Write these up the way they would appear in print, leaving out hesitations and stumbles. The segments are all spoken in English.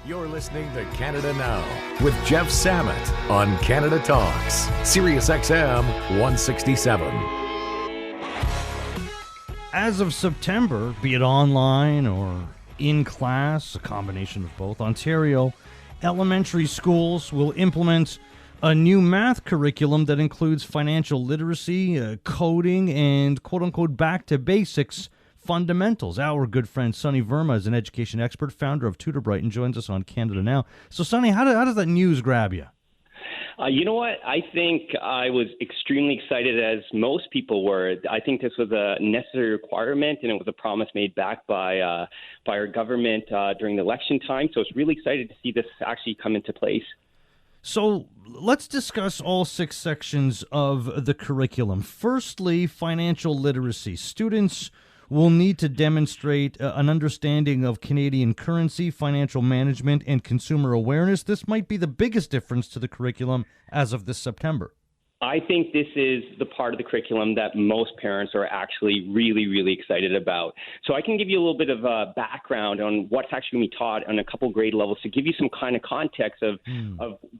You're listening to Canada Now with Jeff Samet on Canada Talks, Sirius XM 167. As of September, be it online or in class, a combination of both, Ontario elementary schools will implement a new math curriculum that includes financial literacy, coding, and quote-unquote back to basics fundamentals. Our good friend Sonny Verma is an education expert, founder of TutorBright, and joins us on Canada Now. So, Sonny, how does that news grab you? You know what? I think I was extremely excited, as most people were. I think this was a necessary requirement, and it was a promise made back by our government during the election time. So I was really excited to see this actually come into place. So let's discuss all 6 sections of the curriculum. Firstly, financial literacy. Students will need to demonstrate an understanding of Canadian currency, financial management, and consumer awareness. This might be the biggest difference to the curriculum as of this September. I think this is the part of the curriculum that most parents are actually really, really excited about. So I can give you a little bit of a background on what's actually going to be taught on a couple grade levels to give you some kind of context of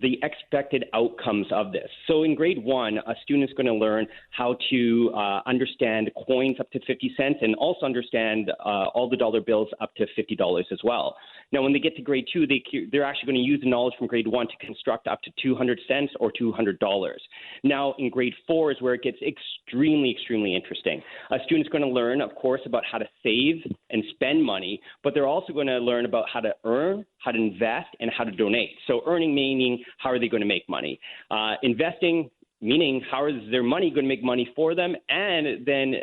the expected outcomes of this. So in grade 1, a student is going to learn how to understand coins up to 50 cents and also understand all the dollar bills up to $50 as well. Now, when they get to grade 2, they're actually going to use the knowledge from grade 1 to construct up to 200 cents or $200. Now, in grade 4 is where it gets extremely, extremely interesting. A student's going to learn, of course, about how to save and spend money, but they're also going to learn about how to earn, how to invest, and how to donate. So earning meaning, how are they going to make money? Investing, meaning how is their money going to make money for them? And then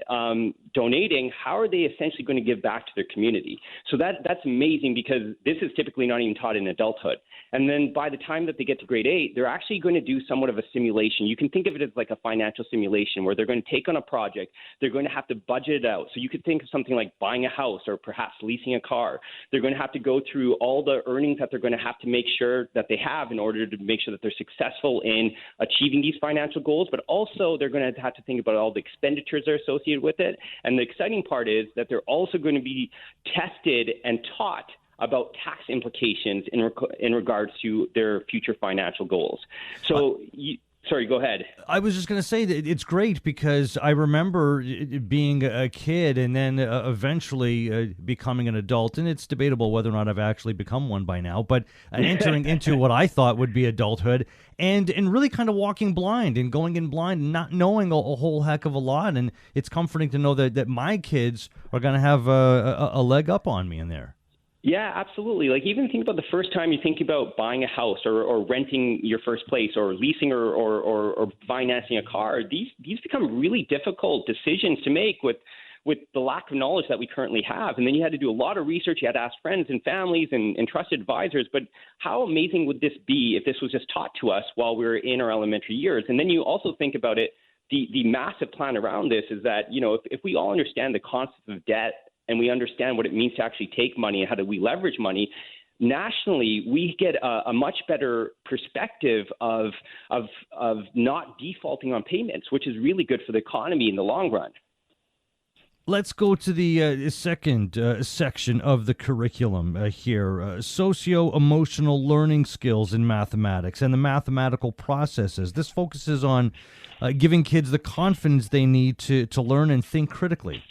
donating, how are they essentially going to give back to their community? So that's amazing, because this is typically not even taught in adulthood. And then by the time that they get to grade 8, they're actually going to do somewhat of a simulation. You can think of it as like a financial simulation where they're going to take on a project. They're going to have to budget it out. So you could think of something like buying a house or perhaps leasing a car. They're going to have to go through all the earnings that they're going to have to make sure that they have in order to make sure that they're successful in achieving these financial goals, but also they're going to have to think about all the expenditures that are associated with it. And the exciting part is that they're also going to be tested and taught about tax implications in regards to their future financial goals. So, sorry, go ahead. I was just going to say that it's great because I remember being a kid and then eventually becoming an adult, and it's debatable whether or not I've actually become one by now, but entering into what I thought would be adulthood and really kind of walking blind and going in blind and not knowing a whole heck of a lot. And it's comforting to know that my kids are going to have a leg up on me in there. Yeah, absolutely. Like, even think about the first time you think about buying a house or renting your first place or leasing or financing a car. These become really difficult decisions to make with the lack of knowledge that we currently have. And then you had to do a lot of research. You had to ask friends and families and trusted advisors. But how amazing would this be if this was just taught to us while we were in our elementary years? And then you also think about it, the massive plan around this is that, you know, if we all understand the concept of debt, and we understand what it means to actually take money and how do we leverage money, nationally, we get a much better perspective of not defaulting on payments, which is really good for the economy in the long run. Let's go to the second section of the curriculum here, socio-emotional learning skills in mathematics and the mathematical processes. This focuses on giving kids the confidence they need to learn and think critically.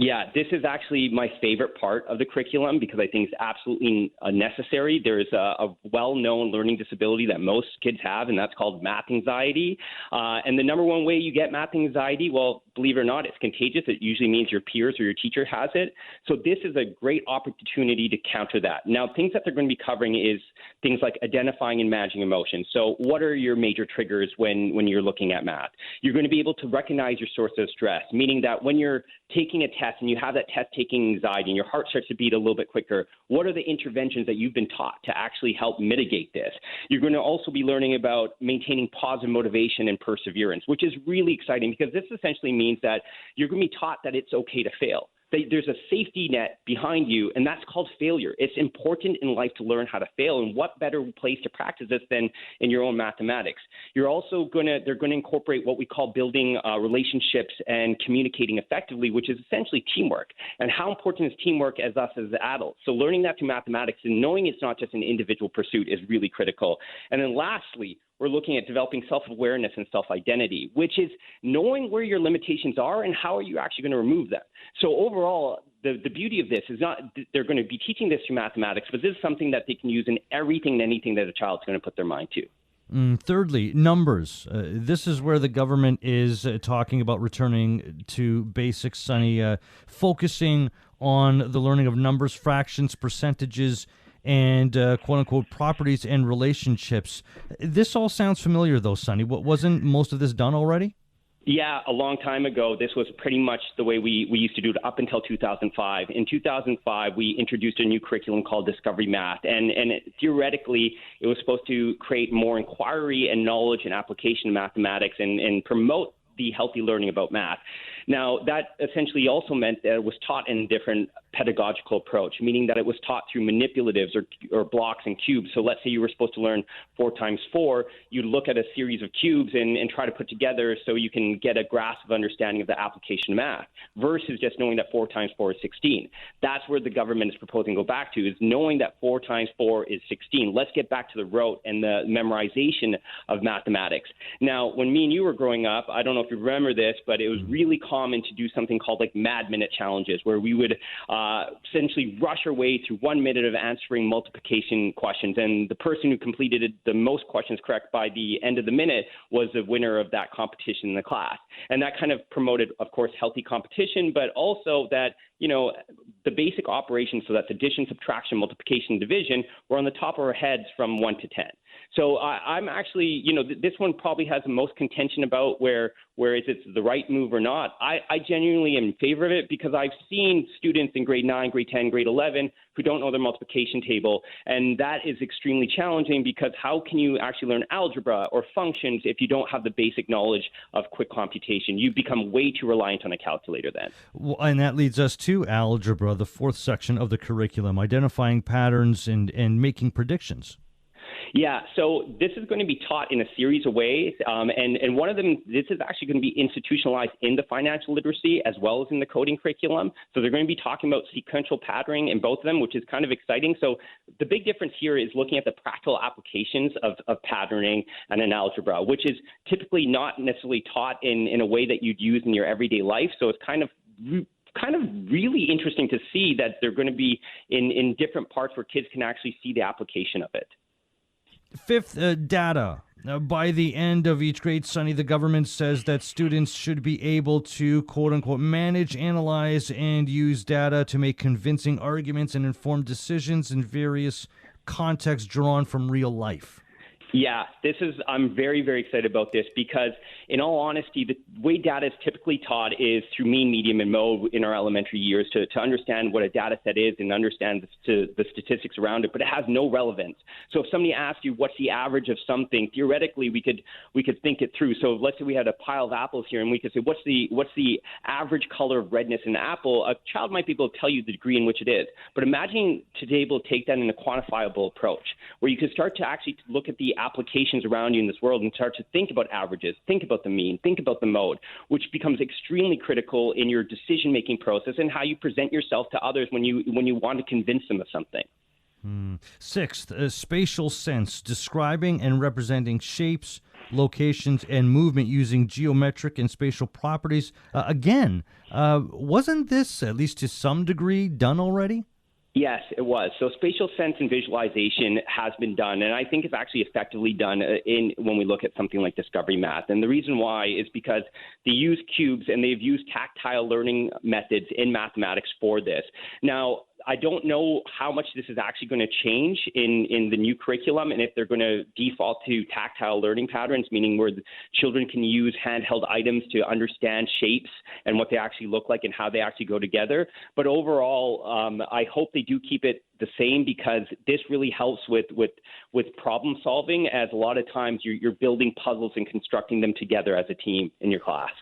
Yeah, this is actually my favorite part of the curriculum because I think it's absolutely necessary. There's a well-known learning disability that most kids have, and that's called math anxiety. And the number one way you get math anxiety, well, believe it or not, it's contagious. It usually means your peers or your teacher has it. So this is a great opportunity to counter that. Now, things that they're going to be covering is things like identifying and managing emotions. So what are your major triggers when you're looking at math? You're going to be able to recognize your source of stress, meaning that when you're taking a test and you have that test-taking anxiety and your heart starts to beat a little bit quicker, what are the interventions that you've been taught to actually help mitigate this? You're going to also be learning about maintaining positive motivation and perseverance, which is really exciting because this essentially means that you're going to be taught that it's okay to fail. there's a safety net behind you, and that's called failure. It's important in life to learn how to fail, and what better place to practice this than in your own mathematics? They're going to incorporate what we call building relationships and communicating effectively, which is essentially teamwork. And how important is teamwork as us as adults? So learning that through mathematics and knowing it's not just an individual pursuit is really critical. And then lastly, we're looking at developing self-awareness and self-identity, which is knowing where your limitations are and how are you actually going to remove them. So overall, the beauty of this is not they're going to be teaching this through mathematics, but this is something that they can use in everything and anything that a child's going to put their mind to. Thirdly, numbers. This is where the government is talking about returning to basics, Sonny, focusing on the learning of numbers, fractions, percentages, and quote-unquote properties and relationships. This all sounds familiar, though, Sonny. Wasn't most of this done already? Yeah, a long time ago, this was pretty much the way we used to do it up until 2005. In 2005, we introduced a new curriculum called Discovery Math, and theoretically, it was supposed to create more inquiry and knowledge and application of mathematics and promote the healthy learning about math. Now, that essentially also meant that it was taught in a different pedagogical approach, meaning that it was taught through manipulatives or blocks and cubes. So let's say you were supposed to learn 4 times 4, you'd look at a series of cubes and try to put together so you can get a grasp of understanding of the application of math, versus just knowing that 4 times 4 is 16. That's where the government is proposing to go back to, is knowing that 4 times 4 is 16. Let's get back to the rote and the memorization of mathematics. Now, when me and you were growing up, I don't know if you remember this, but it was really common to do something called like Mad Minute challenges, where we would essentially rush our way through 1 minute of answering multiplication questions, and the person who completed the most questions correct by the end of the minute was the winner of that competition in the class. And that kind of promoted, of course, healthy competition, but also that, you know, the basic operations, so that's addition, subtraction, multiplication, division, were on the top of our heads from 1 to 10. So I'm actually, you know, this one probably has the most contention about where is it the right move or not. I genuinely am in favor of it, because I've seen students in grade 9, grade 10, grade 11 who don't know their multiplication table. And that is extremely challenging, because how can you actually learn algebra or functions if you don't have the basic knowledge of quick computation? You become way too reliant on a calculator then. Well, and that leads us to algebra, the 4th section of the curriculum, identifying patterns and making predictions. Yeah, so this is going to be taught in a series of ways, and one of them, this is actually going to be institutionalized in the financial literacy as well as in the coding curriculum. So they're going to be talking about sequential patterning in both of them, which is kind of exciting. So the big difference here is looking at the practical applications of patterning and an algebra, which is typically not necessarily taught in a way that you'd use in your everyday life. So it's kind of really interesting to see that they're going to be in different parts where kids can actually see the application of it. 5th, data. By the end of each grade, Sonny, the government says that students should be able to, quote-unquote, manage, analyze, and use data to make convincing arguments and informed decisions in various contexts drawn from real life. Yeah, I'm very, very excited about this, because in all honesty, the way data is typically taught is through mean, medium, and mode in our elementary years to understand what a data set is and understand the statistics around it, but it has no relevance. So if somebody asks you what's the average of something, theoretically we could think it through. So let's say we had a pile of apples here, and we could say what's the average color of redness in an apple. A child might be able to tell you the degree in which it is, but imagine to be able to take that in a quantifiable approach, where you can start to actually look at the applications around you in this world and start to think about averages, think about the mean, think about the mode, which becomes extremely critical in your decision-making process and how you present yourself to others when you want to convince them of something. 6th, spatial sense, describing and representing shapes, locations, and movement using geometric and spatial properties. Wasn't this, at least to some degree, done already? Yes, it was. So spatial sense and visualization has been done, and I think it's actually effectively done when we look at something like Discovery Math. And the reason why is because they use cubes and they've used tactile learning methods in mathematics for this. Now, I don't know how much this is actually going to change in the new curriculum, and if they're going to default to tactile learning patterns, meaning where the children can use handheld items to understand shapes and what they actually look like and how they actually go together. But overall, I hope they do keep it the same, because this really helps with problem solving, as a lot of times you're building puzzles and constructing them together as a team in your class.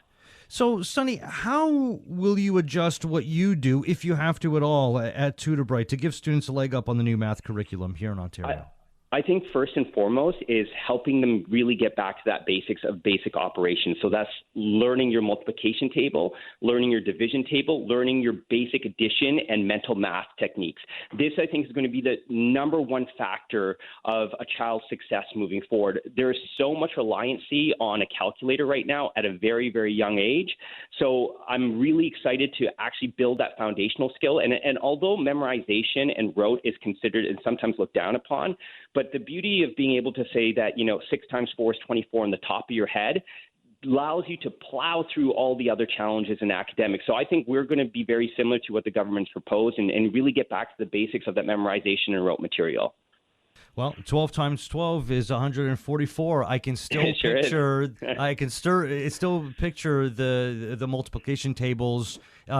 So, Sonny, how will you adjust what you do, if you have to at all, at TutorBright to give students a leg up on the new math curriculum here in Ontario? I think first and foremost is helping them really get back to that basics of basic operations. So that's learning your multiplication table, learning your division table, learning your basic addition and mental math techniques. This, I think, is going to be the number one factor of a child's success moving forward. There is so much reliancy on a calculator right now at a very, very young age. So I'm really excited to actually build that foundational skill. And although memorization and rote is considered and sometimes looked down upon, but the beauty of being able to say that, 6 times 4 is 24 in the top of your head allows you to plow through all the other challenges in academics. So I think we're going to be very similar to what the government's proposed and really get back to the basics of that memorization and rote material. Well, 12 times 12 is 144. I can still Sure picture. Still picture the multiplication tables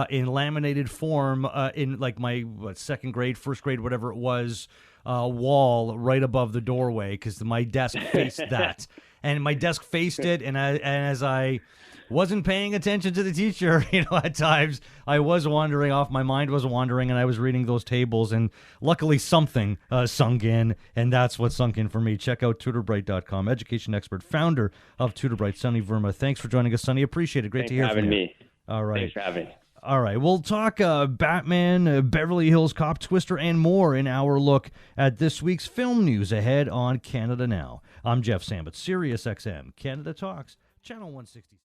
in laminated form in like my second grade, first grade, whatever it was, wall right above the doorway, because my desk faced that, and my desk faced it, and as I wasn't paying attention to the teacher, at times I was wandering off, my mind was wandering, and I was reading those tables, and luckily something sunk in, and that's what sunk in for me. Check out TutorBright.com. Education expert, founder of TutorBright, Sonny Verma. Thanks for joining us, Sonny. Appreciate it. Great to hear from you. Thanks for having me. All right. Thanks for having me. All right, we'll talk Batman, Beverly Hills Cop, Twister, and more in our look at this week's film news ahead on Canada Now. I'm Jeff Samet, SiriusXM, Canada Talks, Channel 160.